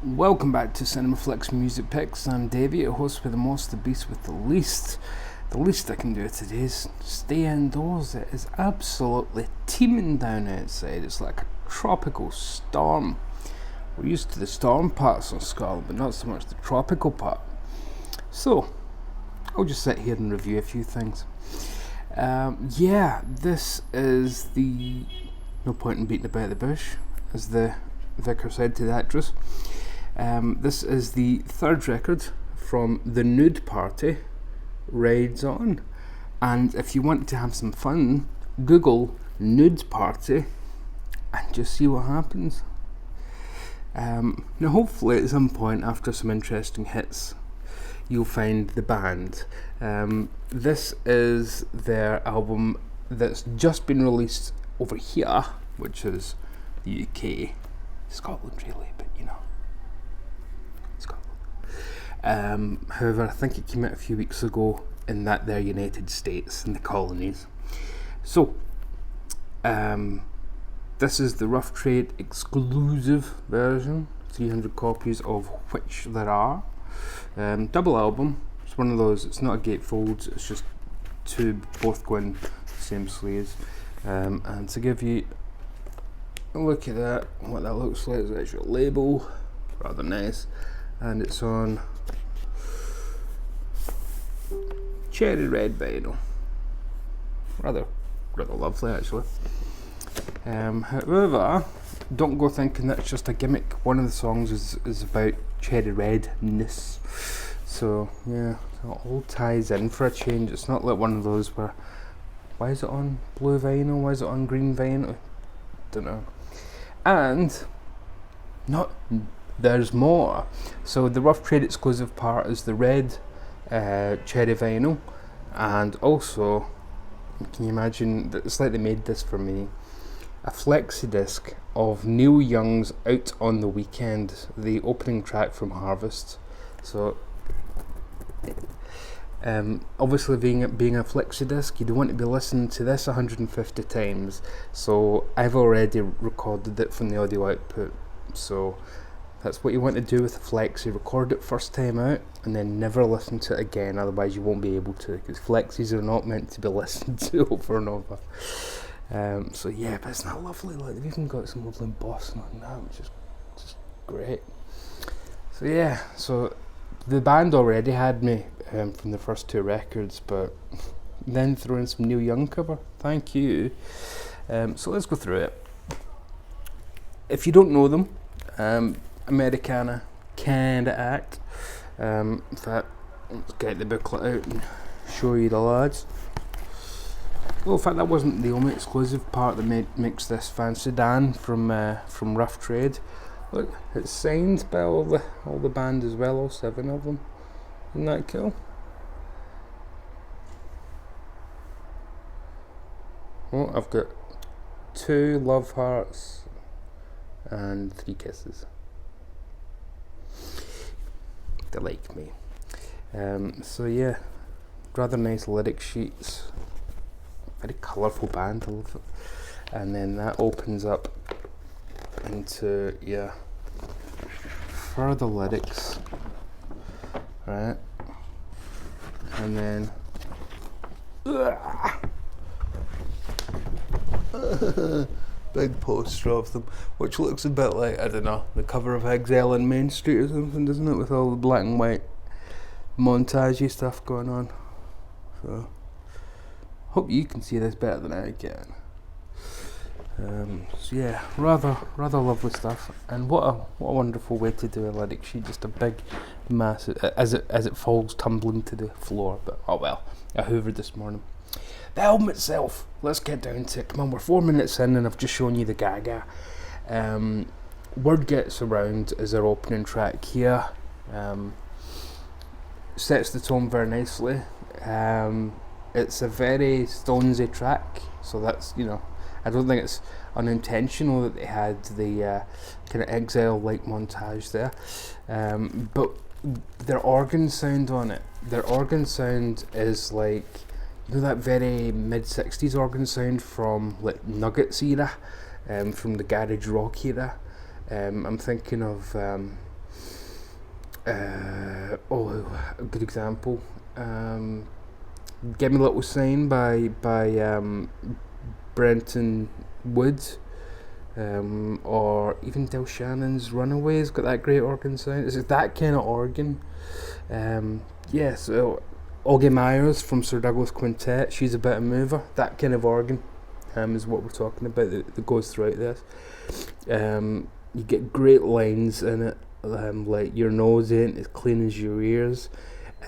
Welcome back to Cinema Flicks Music Picks. I'm Davey, your host with the most, the beast with the least. The least I can do today is stay indoors. It is absolutely teeming down outside. It's like a tropical storm. We're used to the storm parts in Scotland, but not so much the tropical part. So, I'll just sit here and review a few things. This is the... No point in beating about the bush, as the vicar said to the actress. This is the third record from the Nude party, Rides On. And if you want to have some fun, Google Nude party and just see what happens. Now hopefully at some point after some interesting hits you'll find the band. This is their album that's just been released over here, which is the UK, Scotland really, but you know, Scotland. However, I think it came out a few weeks ago in that they're United States and the colonies. So, this is the Rough Trade exclusive version, 300 copies of which there are. Double album, it's one of those, it's not a gatefold, it's just two, both go in the same sleeves. And to give you a look at that, what that looks like, is the actual label, rather nice, and it's on cherry red vinyl, rather lovely actually. However, don't go thinking that's just a gimmick. One of the songs is about cherry redness, so yeah, it all ties in for a change. It's not like one of those where, why is it on blue vinyl, why is it on green vinyl, don't know. And there's more. So the Rough Trade exclusive part is the red cherry vinyl, and also, can you imagine, it's like they made this for me, a Flexidisc of Neil Young's Out on the Weekend, the opening track from Harvest. So obviously being a Flexidisc, you don't want to be listening to this 150 times, so I've already recorded it from the audio output. So that's what you want to do with a Flexi, record it first time out and then never listen to it again, otherwise you won't be able to, because Flexis are not meant to be listened to over and over. So yeah, but isn't that lovely? Like, they've even got some lovely embossing on that, which is just great. So yeah, so the band already had me from the first two records, but then throw in some Neil Young cover, thank you. So let's go through it. If you don't know them, Americana kinda act. In fact, let's get the booklet out and show you the lads. Well, in fact, that wasn't the only exclusive part that makes this fancy Dan from Rough Trade. Look, it's signed by all the band as well, all 7 of them. Isn't that cool? Well, I've got 2 love hearts and 3 kisses. They like me. So yeah, rather nice lyric sheets. Very colourful band, I love it. And then that opens up into, yeah, further lyrics, right? And then big poster of them, which looks a bit like, I don't know, the cover of Exile on Main Street or something, doesn't it, with all the black and white montagey stuff going on. So hope you can see this better than I can. So yeah, rather lovely stuff, and what a wonderful way to do a lyric sheet. Just a big mass as it falls tumbling to the floor. But oh well, I hoovered this morning. The album itself, let's get down to it. Come on, we're 4 minutes in and I've just shown you the gaga. Word Gets Around is our opening track here. Sets the tone very nicely. It's a very Stonesy track, so that's, you know, I don't think it's unintentional that they had the kind of Exile-like montage there. But their organ sound on it, their organ sound is like, you know, that very mid-60s organ sound from like Nuggets era, from the garage rock era. I'm thinking of A good example. Give Me a Little Sign by Brenton Wood, or even Del Shannon's Runaway's got that great organ sound. It's that kind of organ. So Augie Myers from Sir Douglas Quintet, she's a bit of mover. That kind of organ is what we're talking about that goes throughout this. You get great lines in it, like your nose ain't as clean as your ears.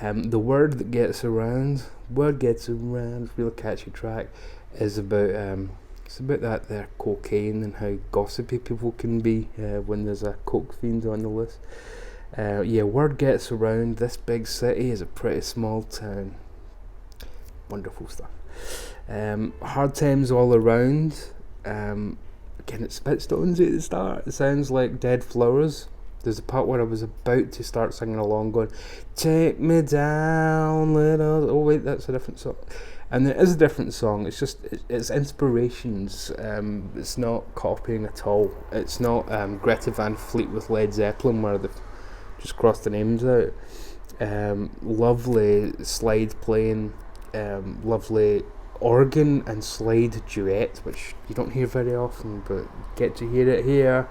The Word Gets Around, really catchy track, is about it's about that there cocaine and how gossipy people can be when there's a coke fiend on the list. Word gets around, this big city is a pretty small town. Wonderful stuff. Hard Times All Around, again it's spit stones at the start, it sounds like Dead Flowers. There's a part where I was about to start singing along going, take me down little, oh wait, that's a different song. And it is a different song, it's just, it's inspirations, it's not copying at all. It's not Greta Van Fleet with Led Zeppelin where they've just crossed the names out. Lovely slide playing, lovely organ and slide duet, which you don't hear very often, but get to hear it here.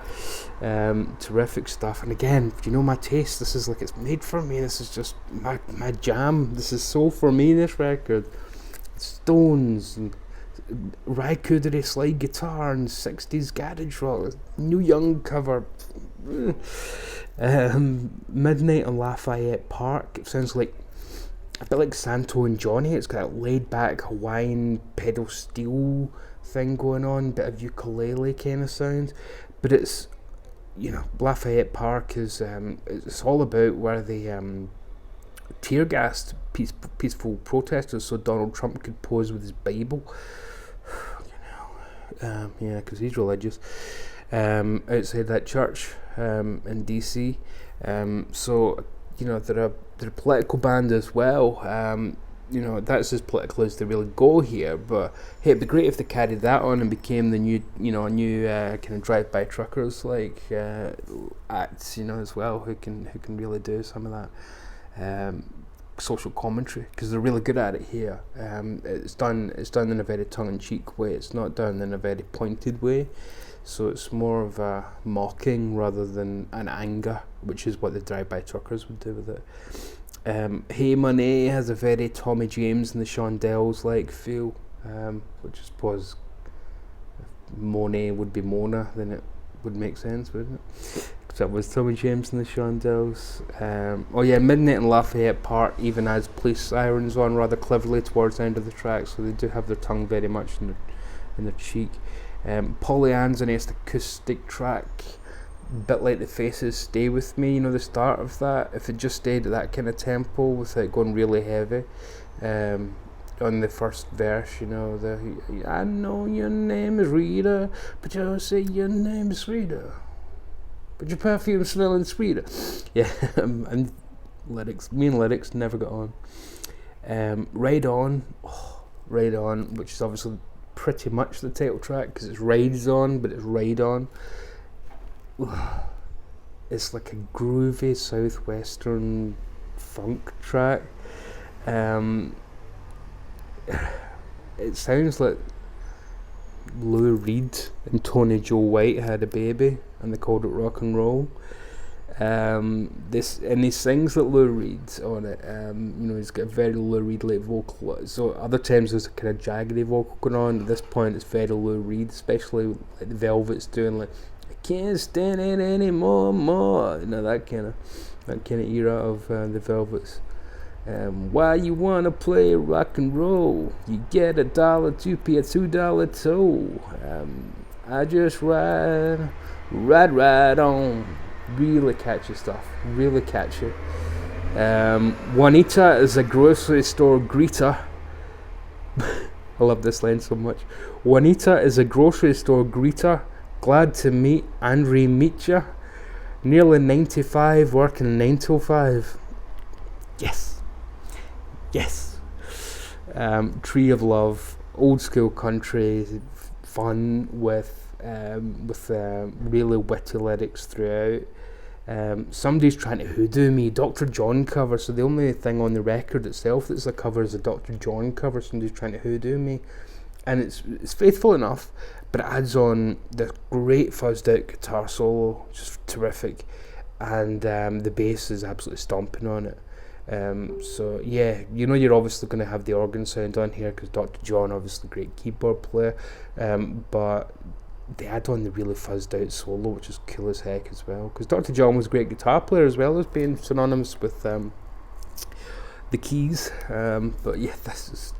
Terrific stuff. And again, you know my taste, this is like, it's made for me, this is just my jam, this is so for me, this record. Stones and Ry Coodery slide guitar and 60s garage rock, New Young cover, Midnight on Lafayette Park, it sounds like a bit like Santo and Johnny. It's got a laid back Hawaiian pedal steel thing going on, bit of ukulele kind of sound, but it's, Lafayette Park is it's all about where the tear gassed peaceful protesters so Donald Trump could pose with his Bible. Because he's religious. Outside that church in DC. They're a political band as well. That's as political as they really go here. But hey, it'd be great if they carried that on and became the new kind of drive-by truckers like acts, as well, who can really do some of that social commentary, because they're really good at it here. It's done in a very tongue-in-cheek way. It's not done in a very pointed way. So it's more of a mocking rather than an anger, which is what the drive-by truckers would do with it. Hey Money has a very Tommy James and the Shondells like feel, which I suppose if Monet would be Mona, then it would make sense, wouldn't it? Because that was Tommy James and the Shondells. Midnight in Lafayette Park even has police sirens on rather cleverly towards the end of the track, so they do have their tongue very much in their cheek. Polly Ann's a nice acoustic track, a bit like the Faces Stay With Me, the start of that. If it just stayed at that kind of tempo without going really heavy, on the first verse, I know your name is Rita, but you say your name is Rita, but your perfume smelling sweeter. And lyrics never got on. Ride On, which is obviously pretty much the title track because it's Rides On, but it's Ride On. It's like a groovy southwestern funk track. It sounds like Lou Reed and Tony Joe White had a baby and they called it rock and roll. He sings like Lou Reed on it. He's got a very Lou Reed like vocal. So other times there's a kind of jaggedy vocal going on. At this point it's very Lou Reed, especially like the Velvet's doing like I can't stand it anymore. That kind of era of the Velvets. Why you wanna play rock and roll? You get $1 to pay a $2 toll. I just ride on. Really catchy stuff. Really catchy. Juanita is a grocery store greeter. I love this line so much. Juanita is a grocery store greeter. Glad to meet and re-meet ya. Nearly 95, working 9 till 5. Yes. Tree of Love, old school country, fun with really witty lyrics throughout. Somebody's trying to hoodoo me. Dr. John cover. So the only thing on the record itself that's a cover is a Dr. John cover. Somebody's trying to hoodoo me, and it's faithful enough, but it adds on the great fuzzed out guitar solo, just terrific, and the bass is absolutely stomping on it. So yeah, you know, you're obviously going to have the organ sound on here because Dr. John, obviously great keyboard player, but they add on the really fuzzed out solo, which is cool as heck as well, because Dr. John was a great guitar player as well as being synonymous with the keys. But yeah, this is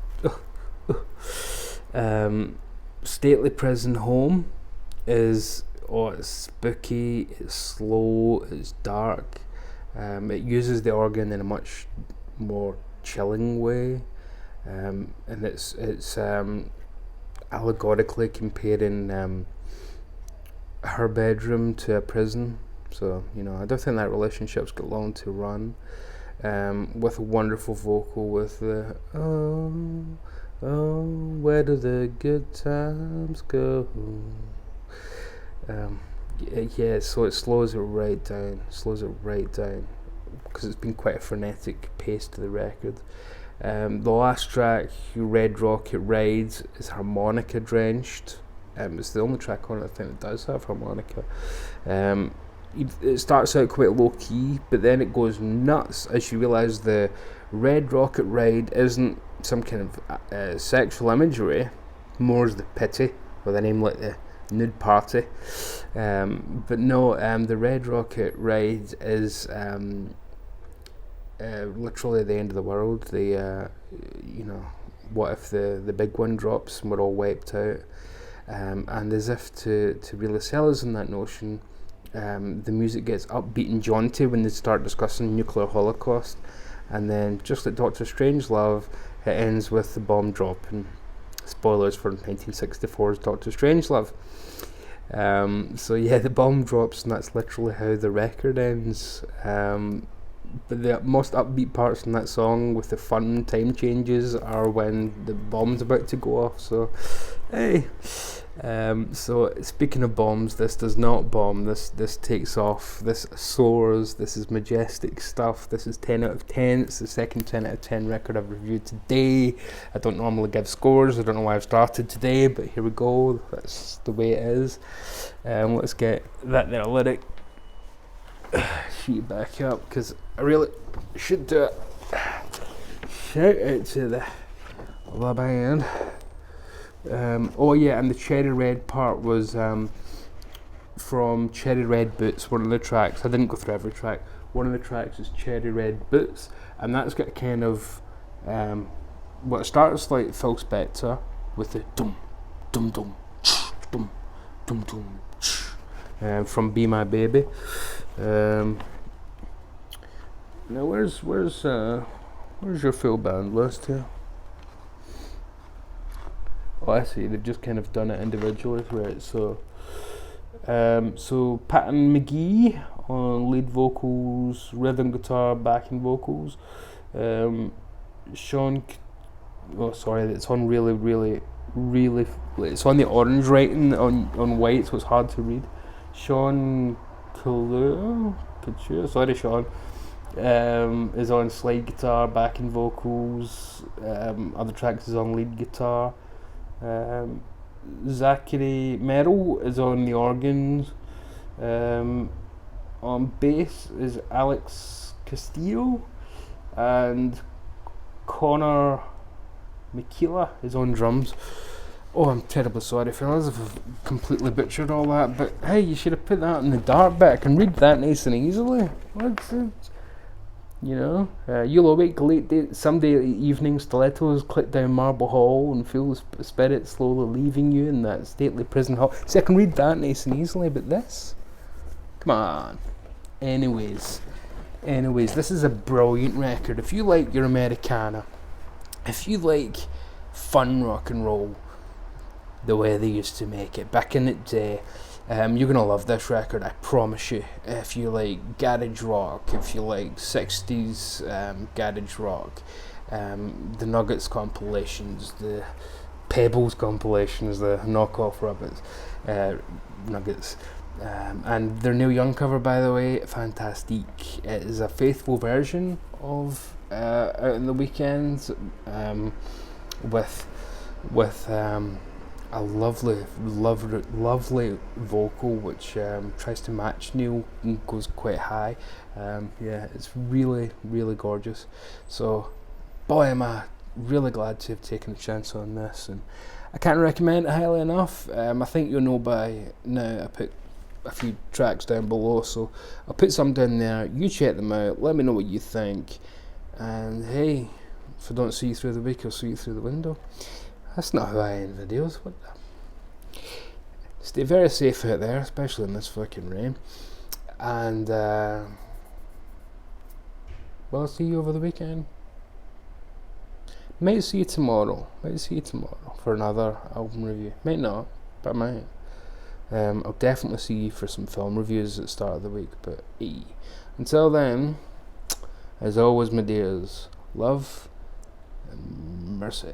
Stately Prison Home is, it's spooky, it's slow, it's dark. It uses the organ in a much more chilling way, and it's allegorically comparing her bedroom to a prison. So, you know, I don't think that relationship's got long to run. With a wonderful vocal with the oh, where do the good times go? Yeah, so it slows it right down, because it's been quite a frenetic pace to the record. The last track, Red Rocket Rides, is harmonica drenched. It's the only track on it I think that does have harmonica. It starts out quite low key, but then it goes nuts as you realise the Red Rocket Ride isn't some kind of sexual imagery, more as the pity, with a name like the Nude Party. But no, the Red Rocket Ride is literally the end of the world. You know, what if the big one drops and we're all wiped out? And as if to really sell us on that notion, the music gets upbeat and jaunty when they start discussing nuclear holocaust, and then just like Dr. Strangelove, it ends with the bomb dropping. Spoilers for 1964's Dr. Strangelove. So yeah, the bomb drops, and that's literally how the record ends. But the most upbeat parts in that song with the fun time changes are when the bomb's about to go off. So hey, so speaking of bombs, this does not bomb. This takes off. This soars. This is majestic stuff. This is 10 out of 10. It's the second 10 out of 10 record I've reviewed today. I don't normally give scores. I don't know why I've started today, but here we go. That's the way it is. Let's get that there lyric sheet back up, because I really should do it. Shout out to the band. Oh yeah, and the Cherry Red part was from Cherry Red Boots, one of the tracks. I didn't go through every track. One of the tracks is Cherry Red Boots, and that's got kind of what it starts like Phil Spector with the dum dum dum dum dum dum from Be My Baby. Now where's your full band list here? Oh, I see. They've just kind of done it individually, right? So, Patton McGee on lead vocals, rhythm guitar, backing vocals. Sean, it's on really. It's on the orange writing on white, so it's hard to read. Sean Couture, Sean, is on slide guitar, backing vocals. Other tracks is on lead guitar. Zachary Merrill is on the organs. On bass is Alex Castillo, and Connor McKeela is on drums. Oh, I'm terribly sorry, fellas, if I've completely butchered all that, but hey, you should have put that in the dark bit. I can read that nice and easily. What's it? You know, you'll awake late Sunday evening, stilettos click down Marble Hall and feel the spirit slowly leaving you in that stately prison hall. See, I can read that nice and easily, but this? Come on. Anyways, this is a brilliant record. If you like your Americana, if you like fun rock and roll, the way they used to make it back in the day, you're gonna love this record, I promise you. If you like garage rock, if you like 60s garage rock, the Nuggets compilations, the Pebbles compilations, the knockoff Nuggets, And their Neil Young cover, by the way, fantastique. It is a faithful version of Out in the Weekends, with a lovely vocal which tries to match Neil and goes quite high. Yeah, it's really gorgeous. So, boy, am I really glad to have taken a chance on this, and I can't recommend it highly enough. I think you'll know by now I put a few tracks down below, so I'll put some down there. You check them out, let me know what you think, and hey, if I don't see you through the week, I'll see you through the window. That's not how I end videos. What the? Stay very safe out there, especially in this fucking rain, and well, I'll see you over the weekend. Might see you tomorrow for another album review. Might not, but I might. I'll definitely see you for some film reviews at the start of the week, but until then, as always, my dears, love and mercy.